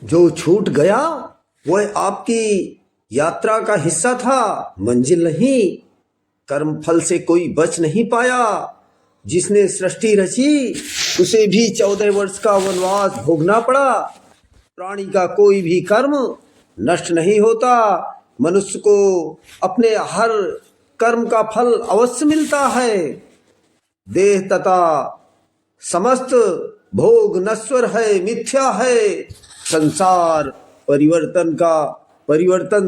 जो छूट गया वह आपकी यात्रा का हिस्सा था, मंजिल नहीं। कर्म फल से कोई बच नहीं पाया। जिसने सृष्टि रची उसे भी 14 वर्ष का वनवास भोगना पड़ा। प्राणी का कोई भी कर्म नष्ट नहीं होता। मनुष्य को अपने हर कर्म का फल अवश्य मिलता है। देह तथा समस्त भोग नश्वर है, मिथ्या है। संसार परिवर्तन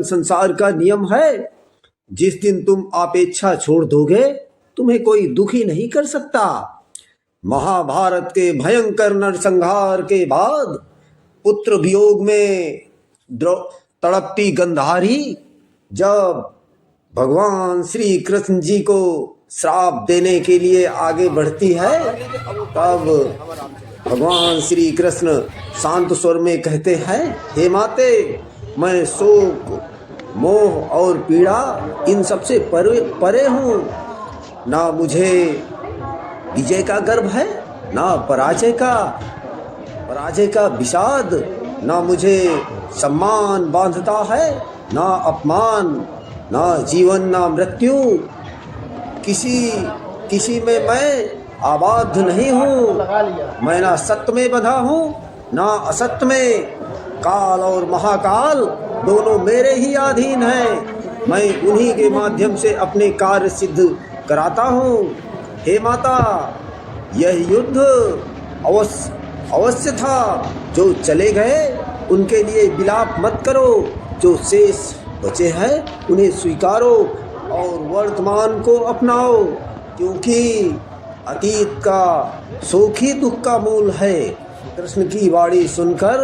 संसार का नियम है। जिस दिन तुम अपेक्षा छोड़ दोगे तुम्हें कोई दुखी नहीं कर सकता। महाभारत के भयंकर नरसंहार के बाद पुत्र वियोग में तड़पती गंधारी जब भगवान श्री कृष्ण जी को श्राप देने के लिए आगे बढ़ती है, तब भगवान श्री कृष्ण शांत स्वर में कहते हैं, हे माते, मैं शोक, मोह और पीड़ा इन सबसे परे हूँ। ना मुझे विजय का गर्व है, ना पराजय का विषाद। ना मुझे सम्मान बांधता है, ना अपमान। ना जीवन ना मृत्यु। किसी में मैं आबाद नहीं हूँ। मैं ना सत्य में बंधा हूँ ना असत्य में। काल और महाकाल दोनों मेरे ही अधीन हैं। मैं उन्हीं के माध्यम से अपने कार्य सिद्ध कराता हूँ। हे माता, यह युद्ध अवश्य था। जो चले गए उनके लिए विलाप मत करो। जो शेष बचे हैं उन्हें स्वीकारो और वर्तमान को अपनाओ, क्योंकि अतीत का शोक ही दुख का मूल है। कृष्ण की वाणी सुनकर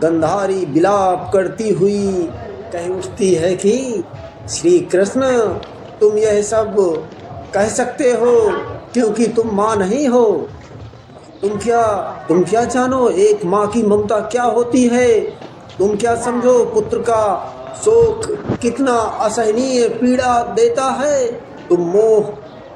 गंधारी विलाप करती हुई कह उठती है कि श्री कृष्ण, तुम यह सब कह सकते हो क्योंकि तुम माँ नहीं हो। तुम क्या जानो एक माँ की ममता क्या होती है। तुम क्या समझो पुत्र का शोक कितना असहनीय पीड़ा देता है। तुम मोह,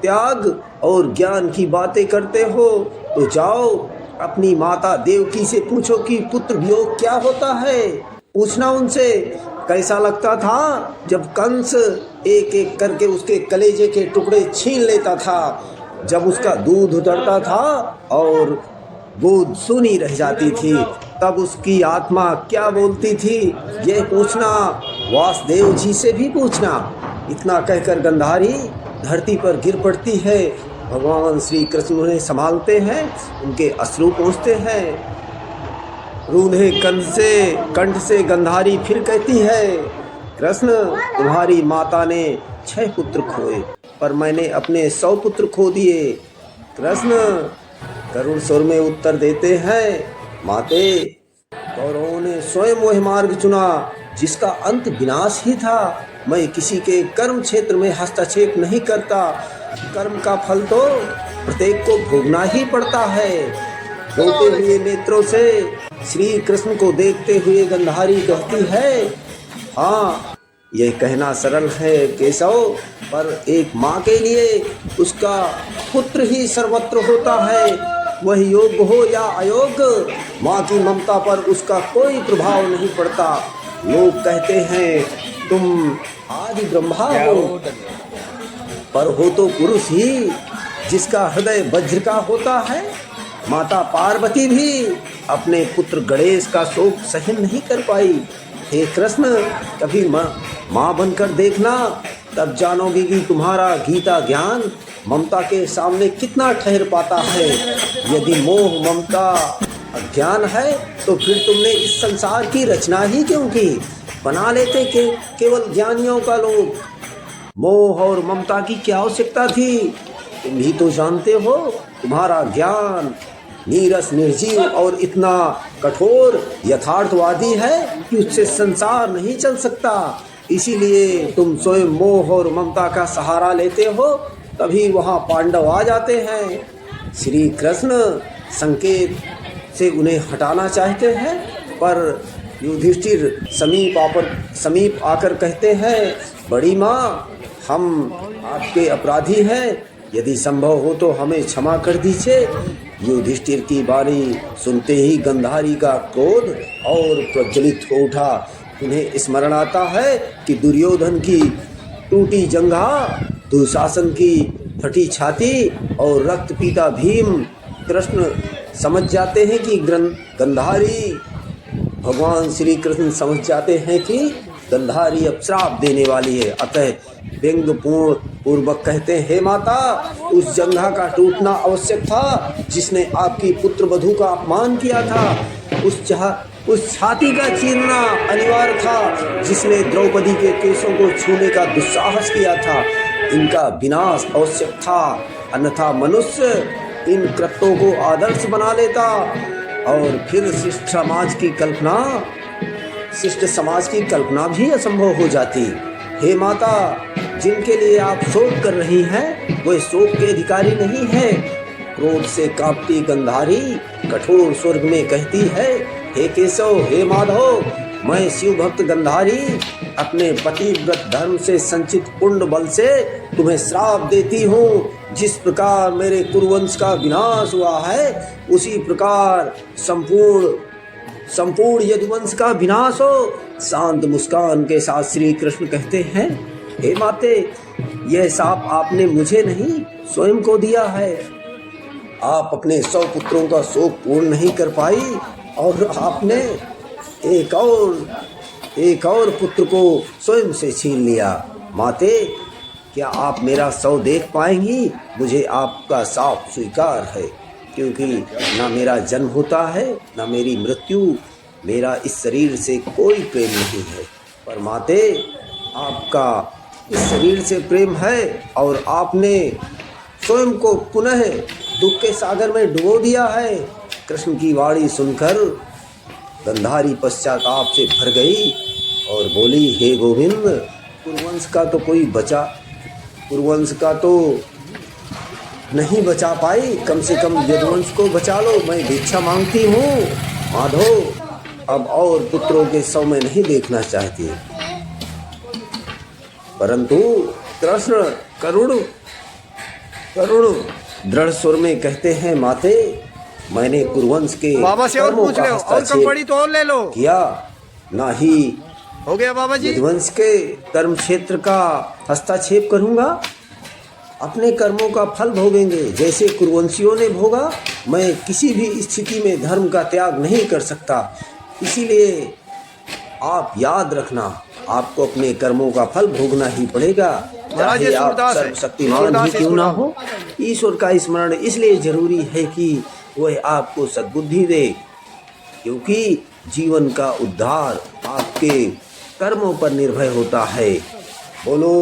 त्याग और ज्ञान की बातें करते हो तो जाओ अपनी माता देवकी से पूछो कि पुत्र वियोग क्या होता है। पूछना उनसे कैसा लगता था जब कंस एक एक करके उसके कलेजे के टुकड़े छीन लेता था, जब उसका दूध उतरता था और गोद सूनी रह जाती थी, तब उसकी आत्मा क्या बोलती थी, यह पूछना। वासुदेव जी से भी पूछना। इतना कहकर गंधारी धरती पर गिर पड़ती है। भगवान श्री कृष्ण उन्हें संभालते हैं, उनके अश्रु पोंछते हैं। रूंधे कंठ से गंधारी फिर कहती है, कृष्ण, तुम्हारी माता ने 6 पुत्र खोए पर मैंने अपने 100 पुत्र खो दिए। कृष्ण करुण स्वर में उत्तर देते हैं, माते, कौरवों ने स्वयं वह मार्ग चुना जिसका अंत विनाश ही था। मैं किसी के कर्म क्षेत्र में हस्तक्षेप नहीं करता। कर्म का फल तो प्रत्येक को भोगना ही पड़ता है। रोते हुए नेत्रों से श्री कृष्ण को देखते हुए गंधारी कहती है, हाँ, यह कहना सरल है केशव, पर एक माँ के लिए उसका पुत्र ही सर्वत्र होता है। वह योग्य हो या अयोग्य, माँ की ममता पर उसका कोई प्रभाव नहीं पड़ता। लोग कहते हैं तुम आदि ब्रह्मा हो, पर हो तो पुरुष ही जिसका हृदय वज्र का होता है। माता पार्वती भी अपने पुत्र गणेश का शोक सहन नहीं कर पाई। हे कृष्ण, कभी माँ बनकर देखना, तब जानोगे कि तुम्हारा गीता ज्ञान ममता के सामने कितना ठहर पाता है। यदि मोह, ममता, अज्ञान है तो फिर तुमने इस संसार की रचना ही क्यों की। बना लेते केवल ज्ञानियों का लोग। मोह और ममता की क्या आवश्यकता थी। तुम ही तो जानते हो, तुम्हारा ज्ञान नीरस, निर्जीव और इतना कठोर यथार्थवादी है कि उससे संसार नहीं चल सकता। इसीलिए तुम स्वयं मोह और ममता का सहारा लेते हो, तभी वहाँ पांडव आ जाते हैं। श्री कृष्ण संकेत से उन्हें हटाना चाहते हैं, पर युधिष्ठिर समीप आकर कहते हैं, बड़ी माँ, हम आपके अपराधी हैं। यदि संभव हो तो हमें क्षमा कर दीजिए। युधिष्ठिर की बाणी सुनते ही गंधारी का क्रोध और प्रज्वलित हो उठा। उन्हें स्मरण आता है कि दुर्योधन की टूटी जंघा, दुशासन की फटी छाती और रक्त पीता भीम। कृष्ण समझ जाते हैं कि गंधारी, भगवान श्री कृष्ण समझ जाते हैं कि गंधारी अब श्राप देने वाली है। अतः व्यंग पूर्वक कहते हैं, हे माता, उस जंघा का टूटना आवश्यक था जिसने आपकी पुत्र वधू का अपमान किया था। उस छाती का चीरना अनिवार्य था जिसने द्रौपदी के केशों को छूने का दुस्साहस किया था। इनका विनाश आवश्यक था, अन्यथा मनुष्य इन कृत्यों को आदर्श बना लेता और फिर शिष्ट समाज की कल्पना भी असंभव हो जाती। हे माता, जिनके लिए आप शोक कर रही हैं वे शोक के अधिकारी नहीं है। क्रोध से कांपती गंधारी कठोर स्वर में कहती है, हे केशव, हे माधव, मैं शिव भक्त गंधारी अपने पतिव्रत धर्म से संचित पुण्य बल से तुम्हें श्राप देती हूँ। जिस प्रकार मेरे कुरुवंश का विनाश हुआ है उसी प्रकार संपूर्ण यदुवंश का विनाश हो। शांत मुस्कान के साथ श्री कृष्ण कहते हैं, हे माते, यह शाप आपने मुझे नहीं स्वयं को दिया है। आप अपने 100 पुत्रों का शोक पूर्ण नहीं कर पाई और आपने एक और पुत्र को स्वयं से छीन लिया। माते, क्या आप मेरा शव देख पाएंगी? मुझे आपका शाप स्वीकार है, क्योंकि ना मेरा जन्म होता है ना मेरी मृत्यु। मेरा इस शरीर से कोई प्रेम नहीं है, पर माते, आपका इस शरीर से प्रेम है और आपने स्वयं को पुनः दुख के सागर में डुबो दिया है। कृष्ण की वाणी सुनकर गंधारी पश्चाताप से भर गई और बोली, हे गोविंद, कुरुवंश का तो नहीं बचा पाई, कम से कम यदुवंश को बचा लो। मैं भिक्षा मांगती हूँ माधव, अब और पुत्रों के शव में नहीं देखना चाहती। परंतु कृष्ण करुण दृढ़ स्वर में कहते हैं, माते, मैंने कुरुवंश के बाबा से और पूछ ले, और कम पड़ी तो और ले लो किया, ना ही हो गया बाबा जी यदुवंश के कर्म क्षेत्र का हस्तक्षेप करूंगा। अपने कर्मों का फल भोगेंगे जैसे कुरुवंशियों ने भोगा। मैं किसी भी स्थिति में धर्म का त्याग नहीं कर सकता। इसीलिए आप याद रखना, आपको अपने कर्मों का फल भोगना ही पड़ेगा, चाहे आप सर्वशक्तिमान ही क्यों ना हो। ईश्वर का स्मरण इसलिए जरूरी है कि वह आपको सद्बुद्धि दे, क्योंकि जीवन का उद्धार आपके कर्मों पर निर्भर होता है। बोलो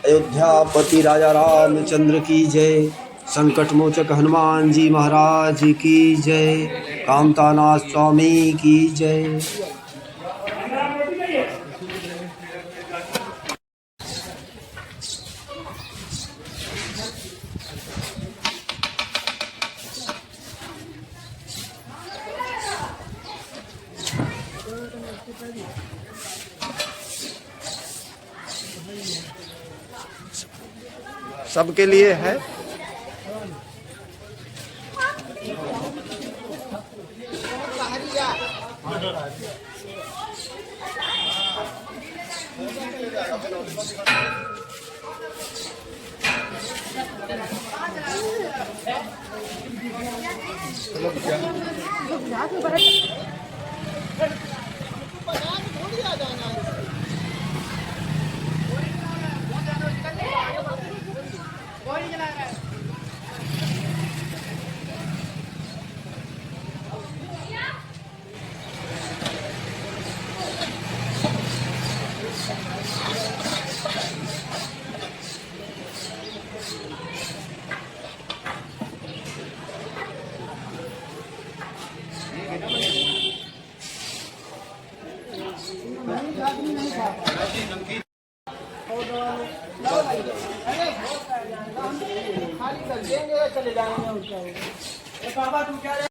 अयोध्यापति राजा रामचंद्र की जय। संकट मोचक हनुमान जी महाराज की जय। कामतानाथ स्वामी की जय। सबके लिए है। खाली कर देंगे, चले जाएंगे।